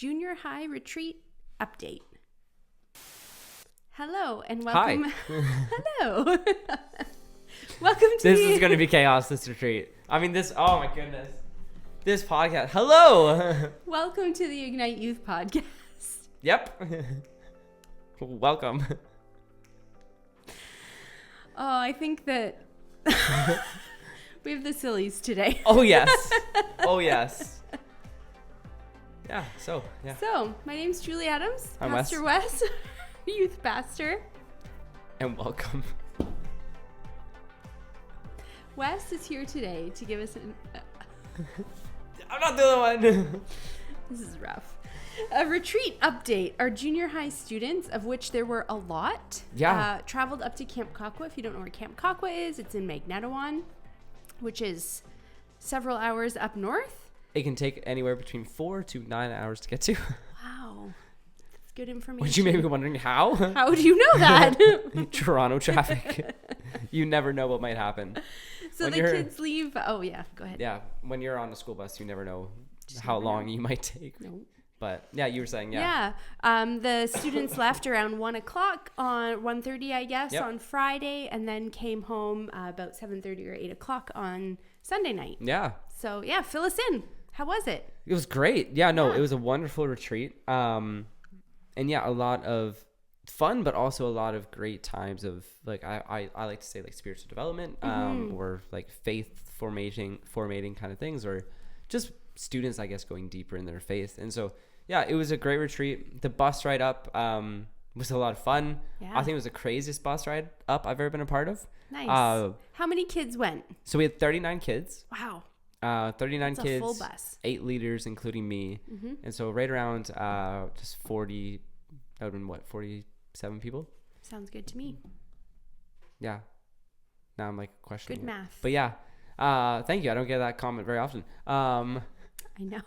Junior High Retreat Update. Hello and welcome. Hi. Hello. Welcome to This is going to be chaos, this retreat. I mean, oh my goodness. This podcast. Hello. Welcome to the Ignite Youth Podcast. Yep. Welcome. Oh, I think that we have the sillies today. Oh, yes. Oh, yes. Yeah, yeah. So, my name's Julie Adams, I'm Pastor Wes, youth pastor. And welcome. Wes is here today to give us I'm not the other one. this is rough. A retreat update. Our junior high students, of which there were a lot, traveled up to Camp Kakwa. If you don't know where Camp Kakwa is, it's in Magnetawan, which is several hours up north. It can take anywhere between 4 to 9 hours to get to. Wow. That's good information. Would you maybe be wondering how? How do you know that? Toronto traffic. You never know what might happen. So the kids leave. Oh, yeah. Go ahead. Yeah. When you're on a school bus, you never know how long you might take. No. But yeah, you were saying, yeah. Yeah. The students left around 1 o'clock on 1:30, I guess, Yep. on Friday, and then came home about 7:30 or 8 o'clock on Sunday night. Yeah. So, yeah, fill us in. How was it? It was great. Yeah, no, it was a wonderful retreat. And yeah, a lot of fun, but also a lot of great times of like, I like to say like spiritual development, or like faith formating kind of things, or just students, I guess, going deeper in their faith. And so, yeah, it was a great retreat. The bus ride up was a lot of fun. Yeah. I think it was the craziest bus ride up I've ever been a part of. Nice. How many kids went? So we had 39 kids. Wow. 39 That's kids, a full bus. 8 leaders, including me. And so right around just 40, that would have been what, 47 people? Sounds good to me. Yeah. Now I'm like questioning Good it. math. But yeah, thank you. I don't get that comment very often. I know.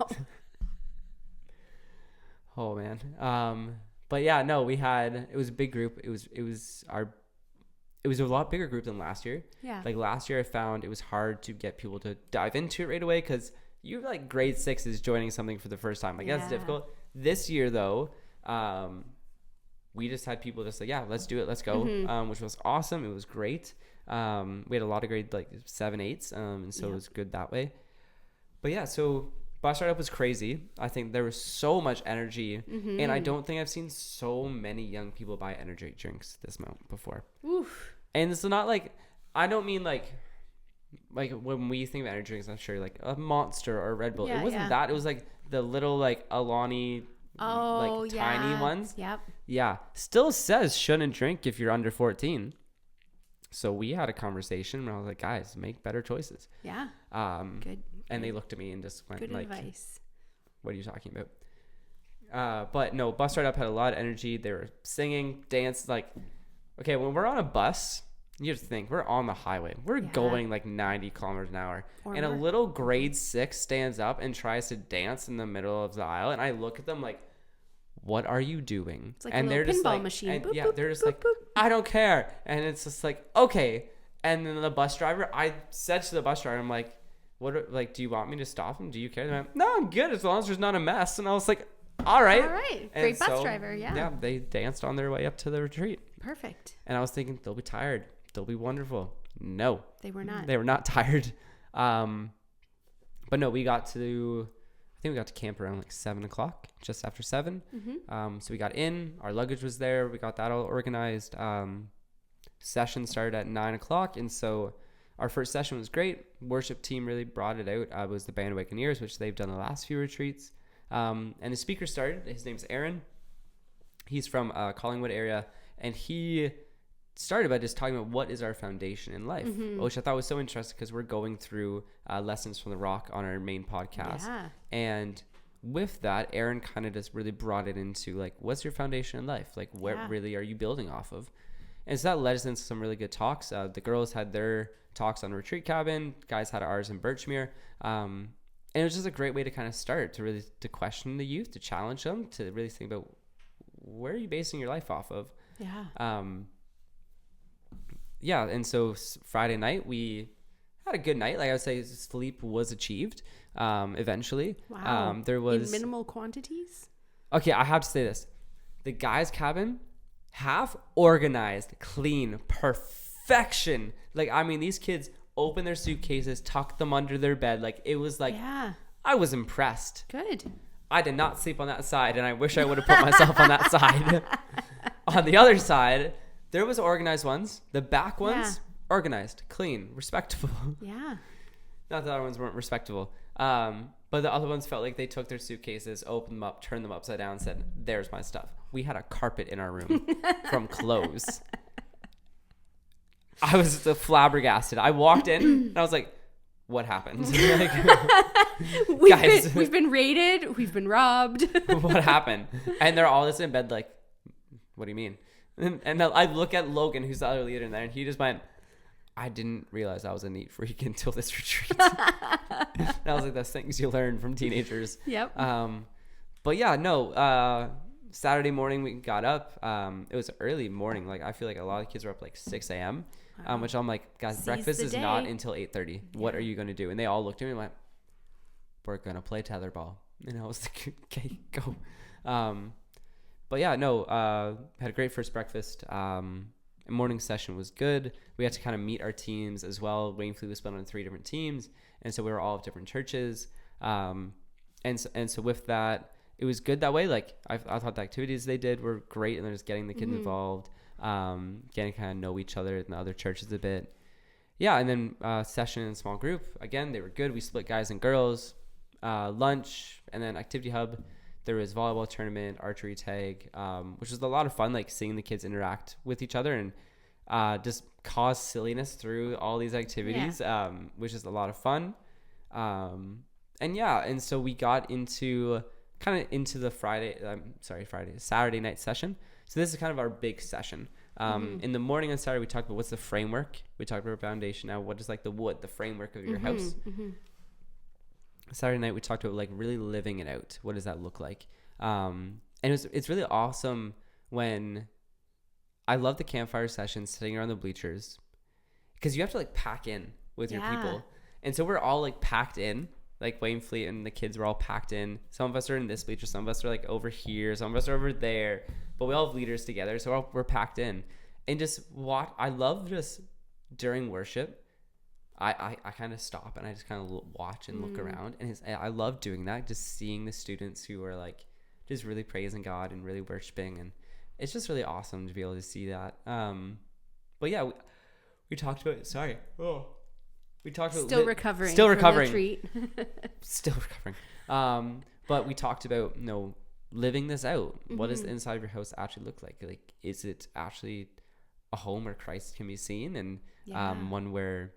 Oh man. But yeah, no, it was a big group. It was a lot bigger group than last year. Yeah. Like last year I found it was hard to get people to dive into it right away because you're like grade 6s joining something for the first time. Like that's difficult. This year though, we just had people just like, yeah, let's do it. Let's go. Which was awesome. It was great. We had a lot of grade like 7, 8s. And so it was good that way. But yeah, so bus ride up was crazy. I think there was so much energy, and I don't think I've seen so many young people buy energy drinks this amount before. Oof. And it's not like, I don't mean like when we think of energy drinks, I'm sure like a Monster or a Red Bull. Yeah, it wasn't that. It was like the little like Alani, like tiny ones. Yep. Yeah. Still says shouldn't drink if you're under 14. So we had a conversation and I was like, guys, make better choices. Yeah. Good. And they looked at me and just went Good like, advice. what are you talking about? But no, bus ride up had a lot of energy. They were singing, dance. Like, okay, when we're on a bus, you have to think, we're on the highway. We're going like 90 kilometers an hour. And a little grade 6 stands up and tries to dance in the middle of the aisle. And I look at them like, what are you doing? It's like and a little pinball machine. And boop, yeah, boop, they're just boop, like, boop. I don't care. And it's just like, okay. And then the bus driver, I said to the bus driver, I'm like, do you want me to stop him? Do you care? Like, no, I'm good as long as there's not a mess. And I was like, all right. All right. Great bus driver. Yeah. Yeah. They danced on their way up to the retreat. Perfect. And I was thinking, they'll be tired. They'll be wonderful. No. They were not. They were not tired. But no, I think we got to camp around like 7 o'clock, just after 7. So we got in, our luggage was there. We got that all organized. Session started at 9 o'clock. And so our first session was great. Worship team really brought it out. It was the Band of Wagoneers, which they've done the last few retreats. And the speaker started. His name's Aaron. He's from Collingwood area. And he started by just talking about what is our foundation in life, which I thought was so interesting because we're going through Lessons from the Rock on our main podcast. Yeah. And with that, Aaron kind of just really brought it into like, what's your foundation in life? Like, where really are you building off of? And so that led us into some really good talks. The girls had their talks on Retreat Cabin. Guys had ours in Birchmere. And it was just a great way to kind of start to question the youth, to challenge them, to really think about where are you basing your life off of? Yeah. Yeah. And so Friday night, we had a good night. Like I would say, sleep was achieved eventually. Wow. There was in minimal quantities. Okay, I have to say this. The guys' cabin, half organized, clean, perfection. Like, I mean, these kids open their suitcases, tuck them under their bed. Like, it was like, Yeah. I was impressed. Good. I did not sleep on that side, and I wish I would have put myself on that side. On the other side, there was organized ones. The back ones, organized, clean, respectable. Yeah. Not that the other ones weren't respectable. But the other ones felt like they took their suitcases, opened them up, turned them upside down, and said, there's my stuff. We had a carpet in our room from clothes. I was flabbergasted. I walked in, and I was like, what happened? We've been raided. We've been robbed. What happened? And they're all just in bed like, what do you mean? And I look at Logan, who's the other leader in there, and he just went, I didn't realize I was a neat freak until this retreat. And I was like, that's things you learn from teenagers. Yep. But yeah, no, Saturday morning we got up. It was early morning. Like, I feel like a lot of kids were up like 6 a.m. Which I'm like, guys, breakfast is not until 8:30. What are you going to do? And they all looked at me and went, we're going to play tetherball. And I was like, okay, go. But yeah, no, had a great first breakfast. Morning session was good. We had to kind of meet our teams as well. Wainfleet was split on 3 different teams, and so we were all of different churches. And so with that, it was good that way. Like, I thought the activities they did were great, and they're just getting the kids involved, getting to kind of know each other and the other churches a bit. Yeah, and then session and small group, again, they were good. We split guys and girls, lunch, and then activity hub. There was volleyball tournament, archery tag, which was a lot of fun, like seeing the kids interact with each other and just cause silliness through all these activities, which is a lot of fun. And so we got into the Saturday night session. So this is kind of our big session. In the morning on Saturday, we talked about what's the framework. We talked about foundation. Now, what is like the framework of your house? Saturday night we talked about like really living it out. What does that look like? And it's really awesome when I love the campfire sessions, sitting around the bleachers, because you have to like pack in with your people. And so we're all like packed in, like Wainfleet and the kids were all packed in. Some of us are in this bleacher, some of us are like over here, some of us are over there, but we all have leaders together, so we're packed in. And just I love just during worship, I kind of stop and I just kind of watch and look around, and I love doing that, just seeing the students who are like just really praising God and really worshiping, and it's just really awesome to be able to see that. But yeah, we talked about we talked about still recovering still recovering. But we talked about living this out. What does the inside of your house actually look like? Like, is it actually a home where Christ can be seen, and one where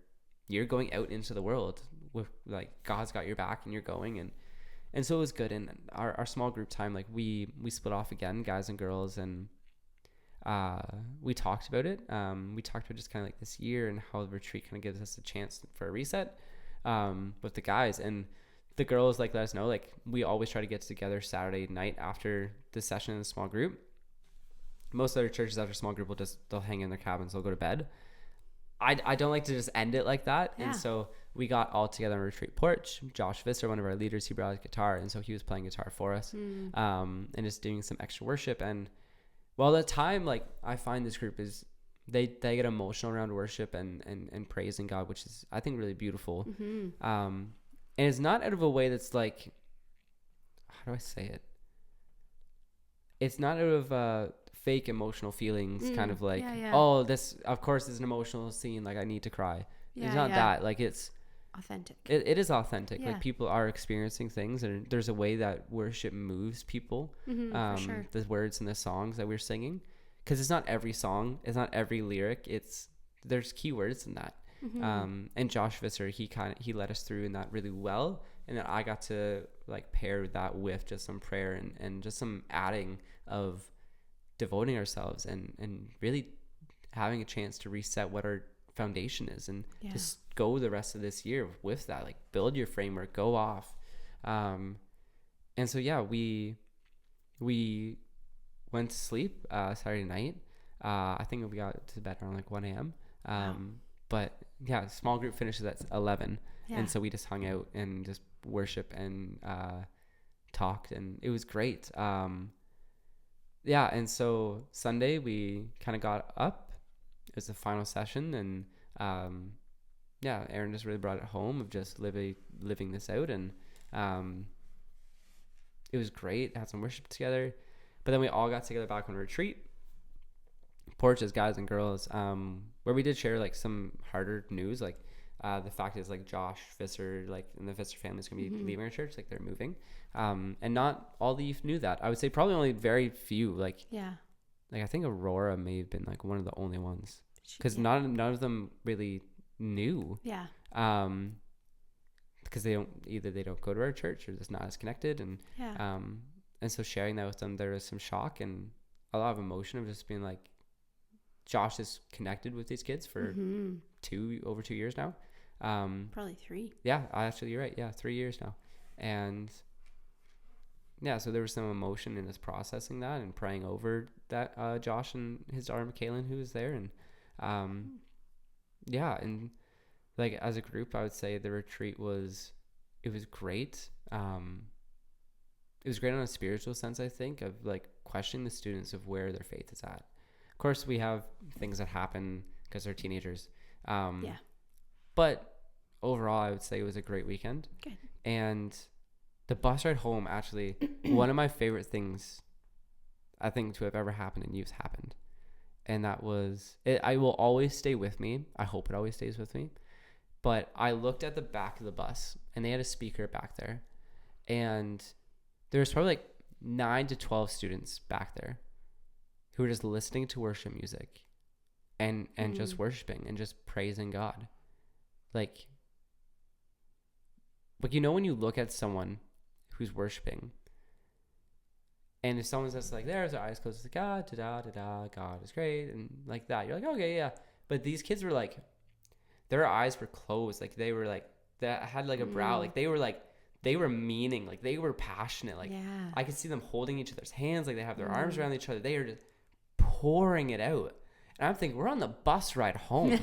you're going out into the world with like God's got your back and you're going, and so it was good. And our small group time, like we split off again, guys and girls, and we talked about it. We talked about just kind of like this year and how the retreat kind of gives us a chance for a reset with the guys, and the girls like let us know, like we always try to get together Saturday night after the session in a small group. Most other churches after small group they'll hang in their cabins, they'll go to bed. I don't like to just end it like that. And so we got all together on a retreat porch. Josh Visser, one of our leaders, he brought his guitar, and so he was playing guitar for us, and just doing some extra worship. And well, the time, like I find this group is they get emotional around worship and praising God, which is I think really beautiful. And it's not out of a way that's like, how do I say it? It's not out of fake emotional feelings, kind of like, oh, this of course is an emotional scene, like I need to cry. It's not that, like it's authentic. It is authentic. Like people are experiencing things, and there's a way that worship moves people. For sure. The words and the songs that we're singing, because it's not every song, it's not every lyric, there's key words in that. And Josh Visser, he led us through in that really well, and then I got to like pair that with just some prayer and just some adding of devoting ourselves and really having a chance to reset what our foundation is, and just go the rest of this year with that, like build your framework, go off. And so we went to sleep Saturday night. I think we got to bed around like 1 a.m. But yeah, small group finishes at 11, and so we just hung out and just worship and talked, and it was great. Yeah, and so Sunday we kind of got up. It was the final session, and yeah, Aaron just really brought it home of just living this out, and it was great. Had some worship together, but then we all got together back on retreat. Porches, guys and girls, where we did share like some harder news, like the fact is like Josh Visser, like, and the Visser family is gonna be leaving our church, like they're moving, and not all the youth knew that. I would say probably only very few, like I think Aurora may have been like one of the only ones, because none of them really knew, because they don't go to our church, or just not as connected, and and so sharing that with them, there was some shock and a lot of emotion of just being like, Josh is connected with these kids for over 2 years now. Probably 3. Yeah, actually, you're right. Yeah, 3 years now. And yeah, so there was some emotion in us processing that and praying over that, Josh and his daughter, Kaylin, who was there. And yeah, and like as a group, I would say the retreat was great. It was great on a spiritual sense, I think, of like questioning the students of where their faith is at. Of course, we have things that happen because they're teenagers. But overall, I would say it was a great weekend. Good. And the bus ride home, actually, one of my favorite things, I think, to have ever happened in youth happened. And that was, I will always stay with me. I hope it always stays with me. But I looked at the back of the bus, and they had a speaker back there. And there was probably like 9 to 12 students back there who were just listening to worship music and just worshiping and just praising God. Like, you know, when you look at someone who's worshiping, and if someone's just like, there's their eyes closed to God, da-da-da-da, God is great, and like that, you're like, okay, yeah. But these kids were like, their eyes were closed. Like, they were like, that had like a brow. Like, they were meaning, like they were passionate. Like, I could see them holding each other's hands. Like, they have their arms around each other. They are just pouring it out. And I'm thinking, we're on the bus ride home.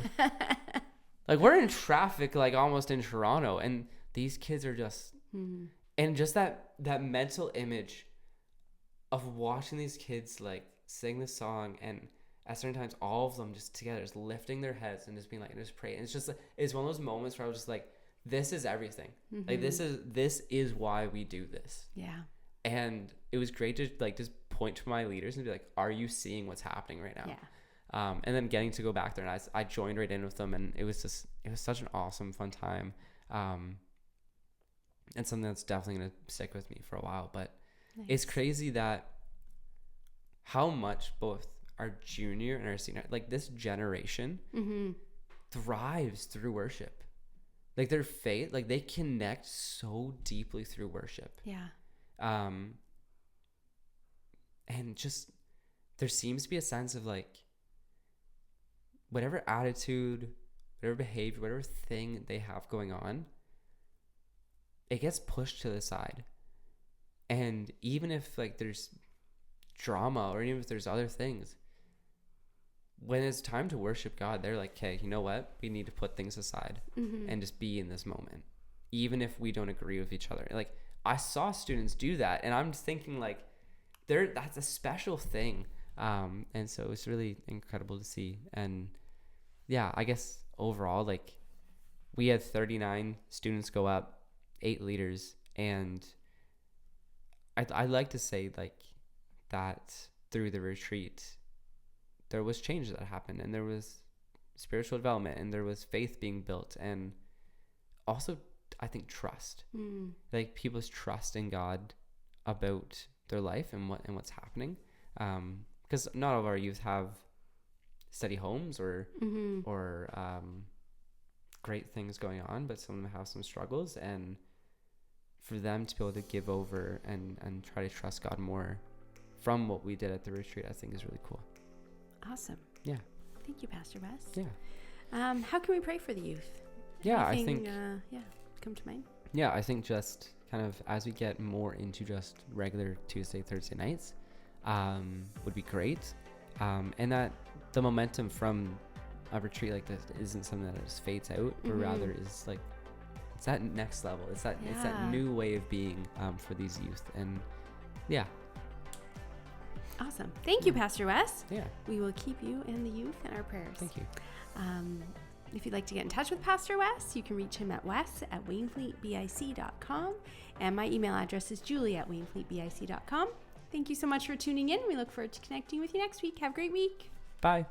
Like, we're in traffic, like almost in Toronto, and these kids are just, and just that mental image of watching these kids like sing the song, and at certain times, all of them just together, just lifting their heads and just being like, and just praying. It's just, it's one of those moments where I was just like, this is everything. Like, this is why we do this. Yeah. And it was great to like just point to my leaders and be like, are you seeing what's happening right now? Yeah. And then getting to go back there, and I joined right in with them, and it was such an awesome, fun time. And something that's definitely going to stick with me for a while. But it's crazy that how much both our junior and our senior, like this generation, thrives through worship. Like, their faith, like they connect so deeply through worship. Yeah. And just, there seems to be a sense of like, whatever attitude, whatever behavior, whatever thing they have going on, it gets pushed to the side. And even if like there's drama, or even if there's other things, when it's time to worship God, they're like, okay, you know what? We need to put things aside and just be in this moment, even if we don't agree with each other. Like, I saw students do that, and I'm just thinking like, that's a special thing. And so it's really incredible to see. And yeah, I guess overall, like, we had 39 students go up, 8 leaders, and I'd like to say like that through the retreat, there was change that happened, and there was spiritual development, and there was faith being built, and also I think trust, like people's trust in God about their life and what's happening, because not all of our youth have steady homes or great things going on, but some of them have some struggles, and for them to be able to give over and try to trust God more from what we did at the retreat, I think is really cool. Awesome. Yeah. Thank you, Pastor Wes. Yeah. How can we pray for the youth? Yeah, Anything, I think. Come to mind. Yeah, I think just kind of as we get more into just regular Tuesday, Thursday nights, would be great. And that the momentum from a retreat like this isn't something that just fades out, but rather is like It's that next level. It's that new way of being for these youth. And yeah. Awesome. Thank you, Pastor Wes. Yeah. We will keep you and the youth in our prayers. Thank you. If you'd like to get in touch with Pastor Wes, you can reach him at wes@waynefleetbic.com. And my email address is julie@waynefleetbic.com. Thank you so much for tuning in. We look forward to connecting with you next week. Have a great week. Bye.